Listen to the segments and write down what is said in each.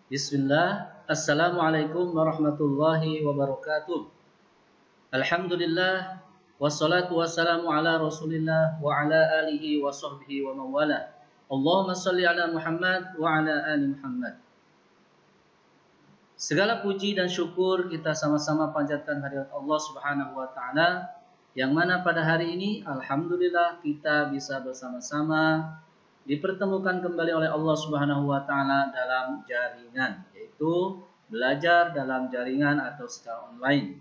Bismillah. Assalamualaikum warahmatullahi wabarakatuh. Alhamdulillah. Wassalatu wassalamu ala rasulillah wa ala alihi wa sahbihi wa mawala. Allahumma salli ala Muhammad wa ala ali Muhammad. Segala puji dan syukur kita sama-sama panjatkan hadirat Allah subhanahu wa ta'ala, yang mana pada hari ini alhamdulillah kita bisa bersama-sama dipertemukan kembali oleh Allah Subhanahu wa taala dalam jaringan, yaitu belajar dalam jaringan atau secara online.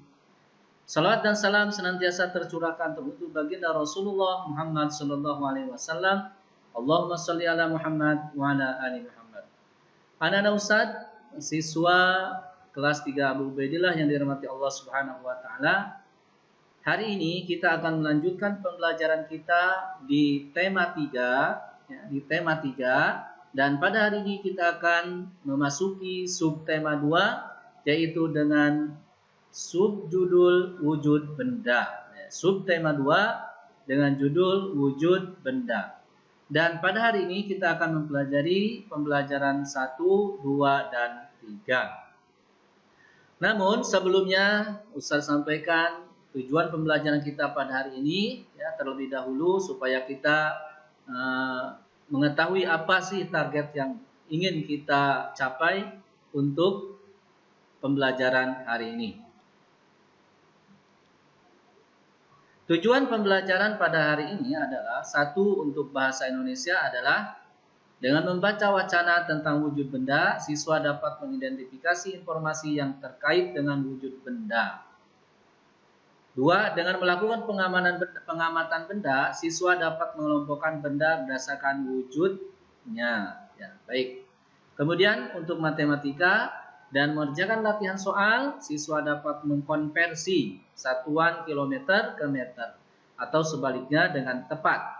Salawat dan salam senantiasa tercurahkan teruntuk baginda Rasulullah Muhammad sallallahu alaihi wasallam. Allahumma shalli ala Muhammad wa ala ali Muhammad. Anak-anak Ustaz, siswa kelas 3 Abu Ubaidillah yang dirahmati Allah Subhanahu wa taala. Hari ini kita akan melanjutkan pembelajaran kita di tema 3, dan pada hari ini kita akan memasuki subtema 2, yaitu dengan subjudul wujud benda. Subtema 2 dengan judul wujud benda. Dan pada hari ini kita akan mempelajari pembelajaran 1, 2, dan 3. Namun sebelumnya Ustaz sampaikan tujuan pembelajaran kita pada hari ini, terlebih dahulu supaya kita mengetahui apa sih target yang ingin kita capai untuk pembelajaran hari ini. Tujuan pembelajaran pada hari ini adalah, satu, untuk bahasa Indonesia adalah dengan membaca wacana tentang wujud benda, siswa dapat mengidentifikasi informasi yang terkait dengan wujud benda. 2. Dengan melakukan pengamatan benda, siswa dapat mengelompokkan benda berdasarkan wujudnya. Baik. Kemudian untuk matematika dan mengerjakan latihan soal, siswa dapat mengkonversi satuan kilometer ke meter atau sebaliknya dengan tepat.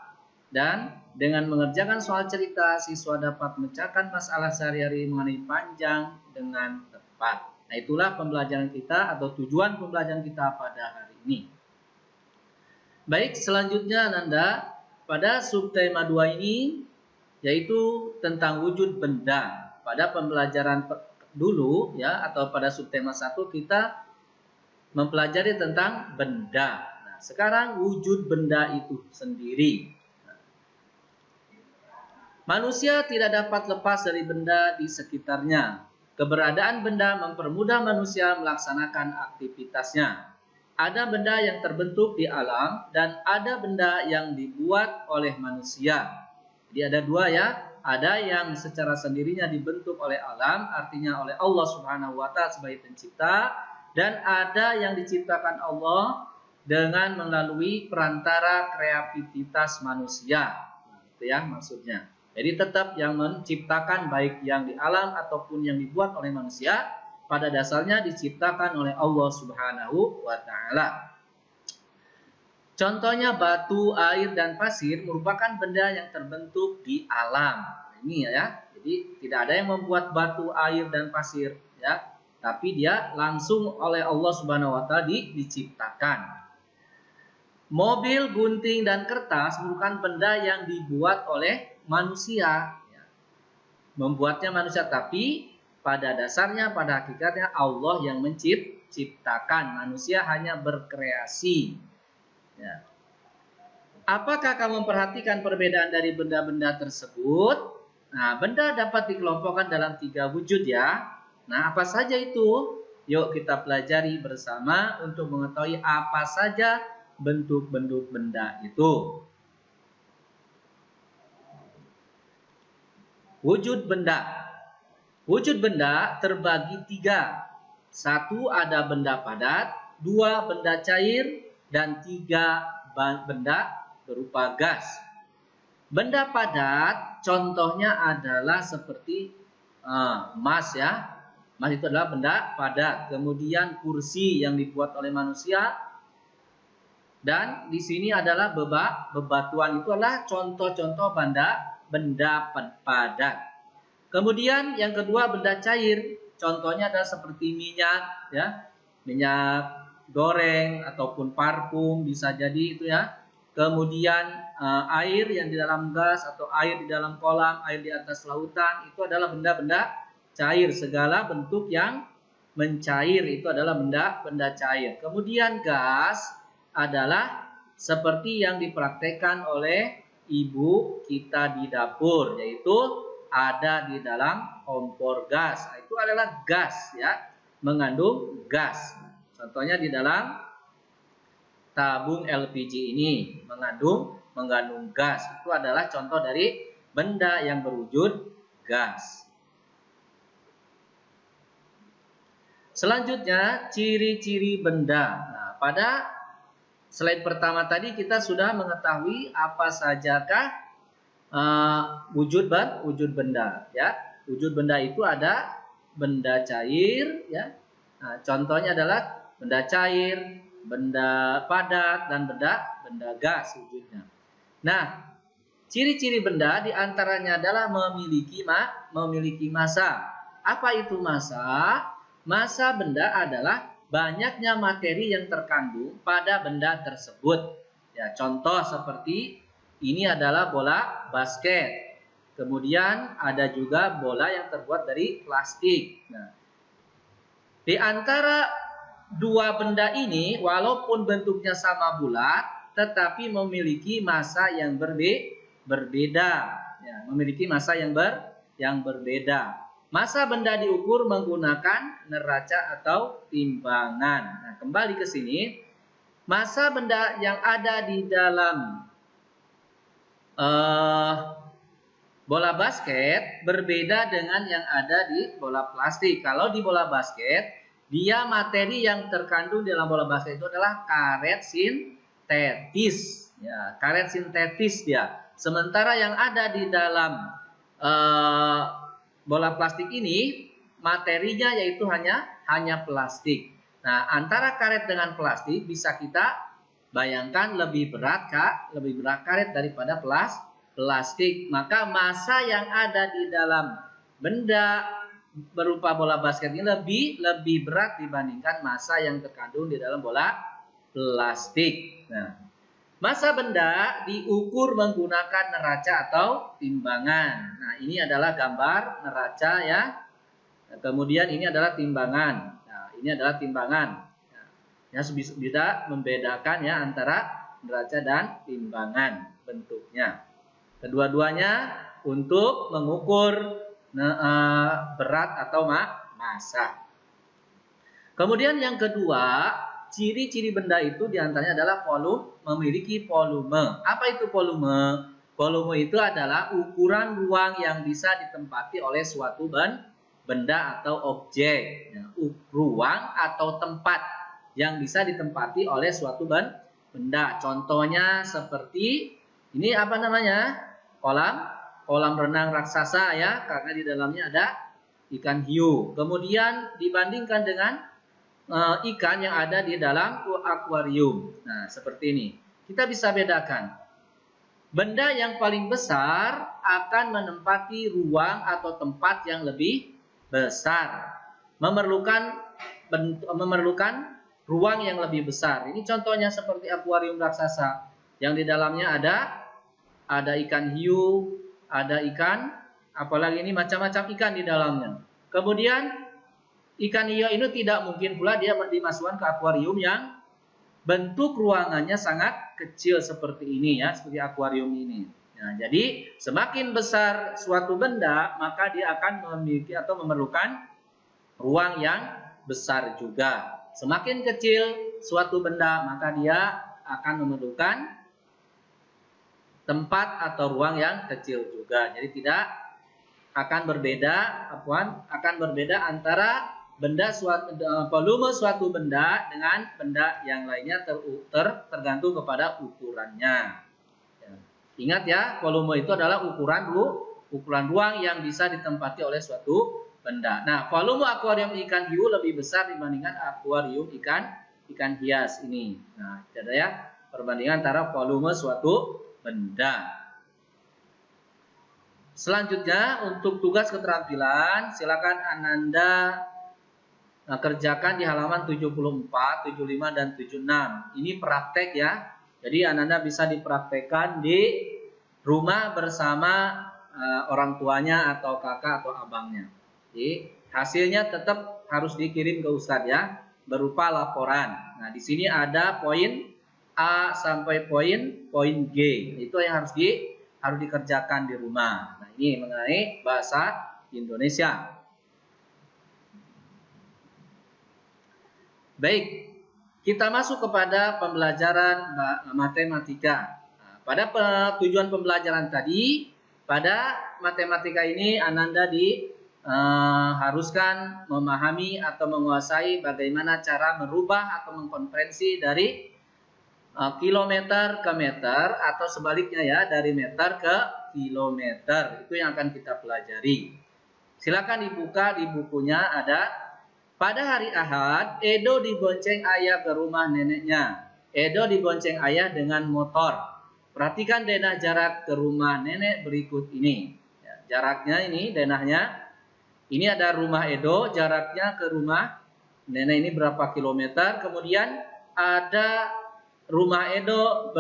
Dan dengan mengerjakan soal cerita, siswa dapat memecahkan masalah sehari-hari mengenai panjang dengan tepat. Nah, itulah pembelajaran kita atau tujuan pembelajaran kita pada hari ini. Baik, selanjutnya Nanda, pada subtema 2 ini yaitu tentang wujud benda. Pada pembelajaran dulu atau pada subtema 1 kita mempelajari tentang benda. Nah, sekarang wujud benda itu sendiri. Manusia tidak dapat lepas dari benda di sekitarnya. Keberadaan benda mempermudah manusia melaksanakan aktivitasnya. Ada benda yang terbentuk di alam dan ada benda yang dibuat oleh manusia. Jadi ada dua ada yang secara sendirinya dibentuk oleh alam, artinya oleh Allah Subhanahu wa taala sebagai pencipta, dan ada yang diciptakan Allah dengan melalui perantara kreativitas manusia. Itu maksudnya. Jadi tetap yang menciptakan baik yang di alam ataupun yang dibuat oleh manusia, pada dasarnya diciptakan oleh Allah Subhanahu wa taala. Contohnya batu, air, dan pasir merupakan benda yang terbentuk di alam. Ini Jadi tidak ada yang membuat batu, air, dan pasir tapi dia langsung oleh Allah Subhanahu wa taala diciptakan. Mobil, gunting, dan kertas merupakan benda yang dibuat oleh manusia. Membuatnya manusia, tapi pada dasarnya, pada hakikatnya Allah yang menciptakan, manusia hanya berkreasi. Apakah kamu memperhatikan perbedaan dari benda-benda tersebut? Nah, benda dapat dikelompokkan dalam 3 wujud Nah, apa saja itu? Yuk kita pelajari bersama untuk mengetahui apa saja bentuk-bentuk benda itu. Wujud benda. Wujud benda terbagi 3. 1, ada benda padat, 2, benda cair, dan 3, benda berupa gas. Benda padat contohnya adalah seperti emas Emas itu adalah benda padat. Kemudian kursi yang dibuat oleh manusia, dan di sini adalah bebatuan, itu adalah contoh-contoh benda padat. Kemudian yang kedua benda cair, contohnya adalah seperti minyak minyak goreng ataupun parfum bisa jadi itu Kemudian air yang di dalam gas atau air di dalam kolam, air di atas lautan, itu adalah benda-benda cair, segala bentuk yang mencair itu adalah benda cair. Kemudian gas adalah seperti yang dipraktekkan oleh ibu kita di dapur, yaitu ada di dalam kompor gas. Itu adalah gas ya, mengandung gas. Contohnya di dalam tabung LPG ini mengandung gas. Itu adalah contoh dari benda yang berwujud gas. Selanjutnya, ciri-ciri benda. Nah, pada slide pertama tadi kita sudah mengetahui apa sajakah wujud benda. Ya, wujud benda itu ada benda cair. Ya, nah, contohnya adalah benda cair, benda padat, dan benda gas wujudnya. Nah, ciri-ciri benda diantaranya adalah memiliki massa. Apa itu massa? Massa benda adalah banyaknya materi yang terkandung pada benda tersebut. Ya, contoh seperti ini adalah bola basket. Kemudian ada juga bola yang terbuat dari plastik. Nah, di antara dua benda ini, walaupun bentuknya sama bulat, tetapi memiliki massa yang berbeda. Ya, memiliki massa yang berbeda. Massa benda diukur menggunakan neraca atau timbangan. Nah, kembali ke sini, massa benda yang ada di dalam bola basket berbeda dengan yang ada di bola plastik. Kalau di bola basket, dia materi yang terkandung dalam bola basket itu adalah karet sintetis. Ya, karet sintetis dia. Sementara yang ada di dalam bola plastik ini materinya yaitu hanya plastik. Nah, antara karet dengan plastik bisa kita bayangkan lebih berat karet daripada plastik. Maka massa yang ada di dalam benda berupa bola basket ini lebih berat dibandingkan massa yang terkandung di dalam bola plastik. Nah, massa benda diukur menggunakan neraca atau timbangan. Nah, ini adalah gambar neraca ya. Kemudian ini adalah timbangan. Nah, ini adalah timbangan. Ya, bisa membedakan ya antara neraca dan timbangan bentuknya. Kedua-duanya untuk mengukur berat atau massa. Kemudian yang kedua, ciri-ciri benda itu diantaranya adalah memiliki volume. Apa itu volume? Volume itu adalah ukuran ruang yang bisa ditempati oleh suatu benda atau objek. Ruang atau tempat yang bisa ditempati oleh suatu benda. Contohnya seperti ini apa namanya? Kolam renang raksasa ya, karena di dalamnya ada ikan hiu. Kemudian dibandingkan dengan ikan yang ada di dalam akuarium. Nah, seperti ini. Kita bisa bedakan. Benda yang paling besar akan menempati ruang atau tempat yang lebih besar. Memerlukan ruang yang lebih besar. Ini contohnya seperti akuarium raksasa. Yang di dalamnya ada ikan hiu, ada ikan, apalagi ini macam-macam ikan di dalamnya. Kemudian ikan hiu ini tidak mungkin pula dia dimasukkan ke akuarium yang bentuk ruangannya sangat kecil seperti ini ya, seperti akuarium ini. Nah, jadi semakin besar suatu benda, maka dia akan memiliki atau memerlukan ruang yang besar juga. Semakin kecil suatu benda, maka dia akan memerlukan tempat atau ruang yang kecil juga. Jadi tidak akan berbeda antara volume suatu benda dengan benda yang lainnya tergantung kepada ukurannya. Ya. Ingat ya, volume itu adalah ukuran ruang yang bisa ditempati oleh suatu benda. Nah, volume akuarium ikan hiu lebih besar dibandingkan akuarium ikan hias ini. Nah, ada ya perbandingan antara volume suatu benda. Selanjutnya untuk tugas keterampilan, silakan Ananda kerjakan di halaman 74, 75 dan 76. Ini praktek ya. Jadi Ananda bisa dipraktekkan di rumah bersama orang tuanya atau kakak atau abangnya. Jadi hasilnya tetap harus dikirim ke Ustadz ya, berupa laporan. Nah, di sini ada poin A sampai poin G. Itu yang harus dikerjakan di rumah. Nah, ini mengenai bahasa Indonesia. Baik, kita masuk kepada pembelajaran matematika. Nah, pada tujuan pembelajaran tadi, pada matematika ini Ananda haruskan memahami atau menguasai bagaimana cara merubah atau mengkonversi dari kilometer ke meter atau sebaliknya ya, dari meter ke kilometer. Itu yang akan kita pelajari. Silakan dibuka di bukunya, ada pada hari Ahad, Edo dibonceng ayah ke rumah neneknya. Edo dibonceng ayah dengan motor. Perhatikan denah jarak ke rumah nenek berikut ini. Ya, jaraknya ini, denahnya. Ini ada rumah Edo, jaraknya ke rumah nenek ini berapa kilometer. Kemudian ada rumah Edo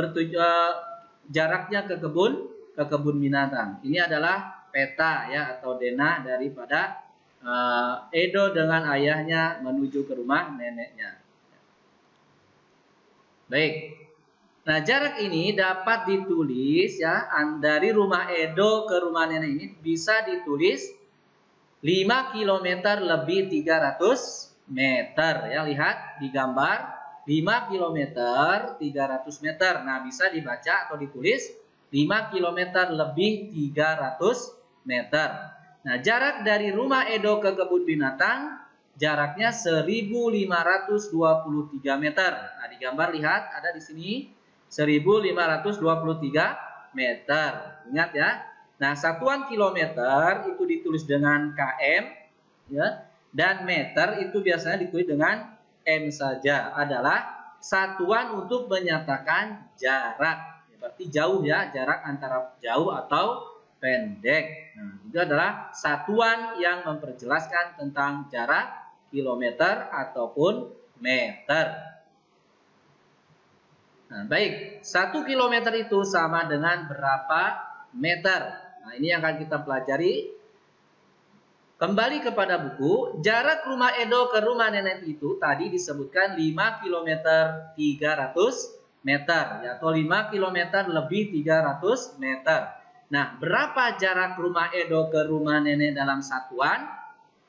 jaraknya ke kebun binatang. Ini adalah peta ya, atau denah daripada Edo dengan ayahnya menuju ke rumah neneknya. Baik. Nah, jarak ini dapat ditulis ya, dari rumah Edo ke rumah nenek ini bisa ditulis 5 km lebih 300 meter ya. Lihat di gambar 5 km 300 meter. Nah, bisa dibaca atau ditulis 5 km lebih 300 meter. Nah, jarak dari rumah Edo ke kebun binatang jaraknya 1523 meter. Nah, di gambar lihat ada di sini 1523 meter. Ingat ya. Nah, satuan kilometer itu ditulis dengan km ya, dan meter itu biasanya ditulis dengan m saja. Adalah satuan untuk menyatakan jarak. Berarti jauh ya, jarak antara jauh atau pendek. Nah, itu adalah satuan yang memperjelaskan tentang jarak kilometer ataupun meter. Nah, baik, 1 kilometer itu sama dengan berapa meter? Nah, ini yang akan kita pelajari. Kembali kepada buku, jarak rumah Edo ke rumah nenek itu tadi disebutkan 5 km 300 meter, ya, atau 5 km lebih 300 meter. Nah, berapa jarak rumah Edo ke rumah nenek dalam satuan?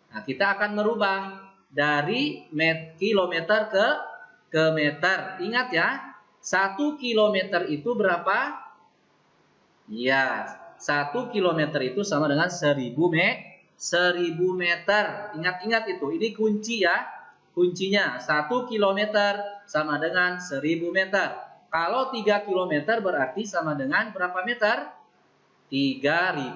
Nah, kita akan merubah dari kilometer ke meter. Ingat ya, 1 kilometer itu berapa? Ya, 1 kilometer itu sama dengan 1000 meter. Ingat-ingat itu, ini kunci ya. Kuncinya 1 kilometer sama dengan 1000 meter. Kalau 3 kilometer berarti sama dengan berapa meter? 3000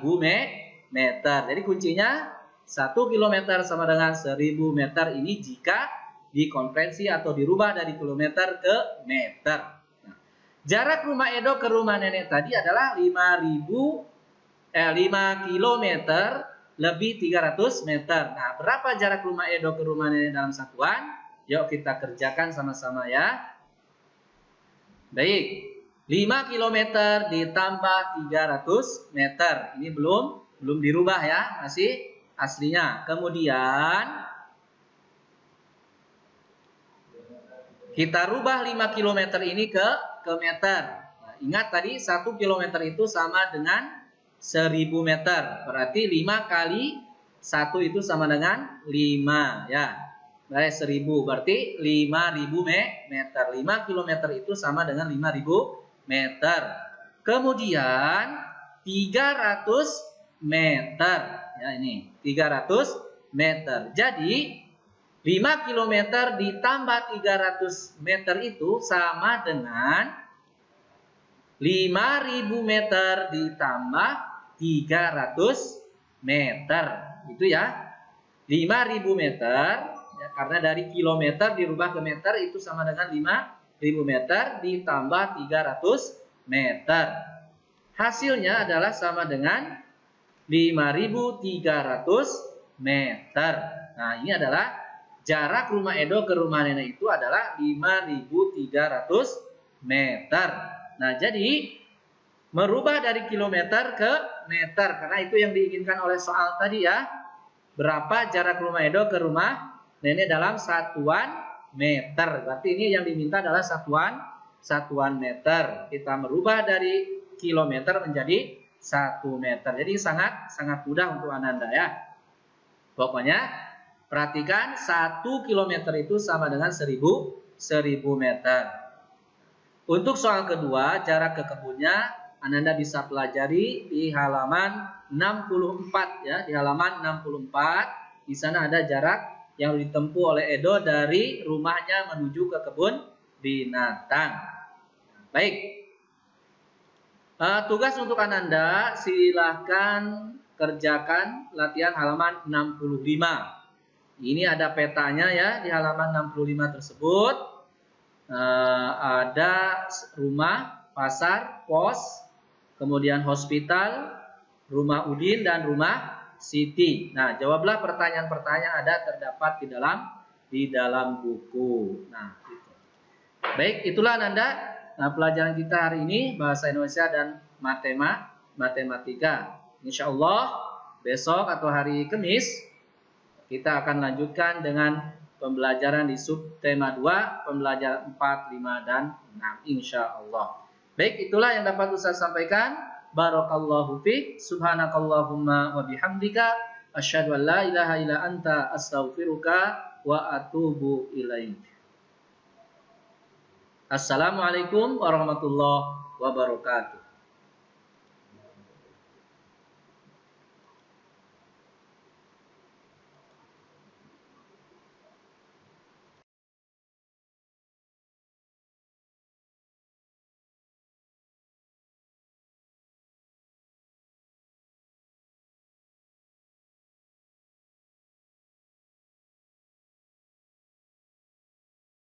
meter. Jadi kuncinya 1 km sama dengan 1000 meter ini jika dikonversi atau dirubah dari kilometer ke meter. Nah, jarak rumah Edo ke rumah nenek tadi adalah 5 km lebih 300 meter. Nah, berapa jarak rumah Edo ke rumah nenek dalam satuan? Yuk kita kerjakan sama-sama ya. Baik. 5 km ditambah 300 meter. Ini belum dirubah ya, masih aslinya. Kemudian kita rubah 5 km ini ke meter. Nah, ingat tadi 1 km itu sama dengan 1000 meter. Berarti 5 kali 1 itu sama dengan 5 ya. Dari 1000 berarti 5000 meter. 5 km itu sama dengan 5000 meter. Kemudian 300 meter ya, ini 300 meter. Jadi 5 km ditambah 300 meter itu sama dengan 5000 meter ditambah 300 meter. Itu ya. 5000 meter ya, karena dari kilometer dirubah ke meter itu sama dengan 5000 meter ditambah 300 meter. Hasilnya adalah sama dengan 5300 meter. Nah, ini adalah jarak rumah Edo ke rumah nenek itu adalah 5300 meter. Nah, jadi merubah dari kilometer ke meter karena itu yang diinginkan oleh soal tadi ya. berapa jarak rumah Edo ke rumah nenek dalam satuan meter. Berarti ini yang diminta adalah satuan meter. Kita merubah dari kilometer menjadi 1 meter. Jadi sangat mudah untuk Ananda ya. Pokoknya perhatikan 1 kilometer itu sama dengan 1000 meter. Untuk soal kedua, jarak ke kebunnya Ananda bisa pelajari di halaman 64 ya, di halaman 64. Di sana ada jarak yang ditempuh oleh Edo dari rumahnya menuju ke kebun binatang. Baik. Tugas untuk Ananda, silahkan kerjakan latihan halaman 65. Ini ada petanya ya di halaman 65 tersebut. Ada rumah, pasar, pos, kemudian hospital, rumah Udin dan rumah Siti. Nah, jawablah pertanyaan-pertanyaan ada terdapat di dalam buku. Nah, gitu. Baik, itulah Ananda pelajaran kita hari ini bahasa Indonesia dan matematika. Insya Allah besok atau hari Kamis kita akan lanjutkan dengan pembelajaran di subtema 2, pembelajaran 4, 5, dan 6. Insya Allah. Baik, itulah yang dapat Ustaz sampaikan. Barakallahu fiik. Subhanakallahumma wa bihamdika. Asyhadu an la ilaha illa anta astaghfiruka wa atubu ilaik. Assalamualaikum warahmatullahi wabarakatuh.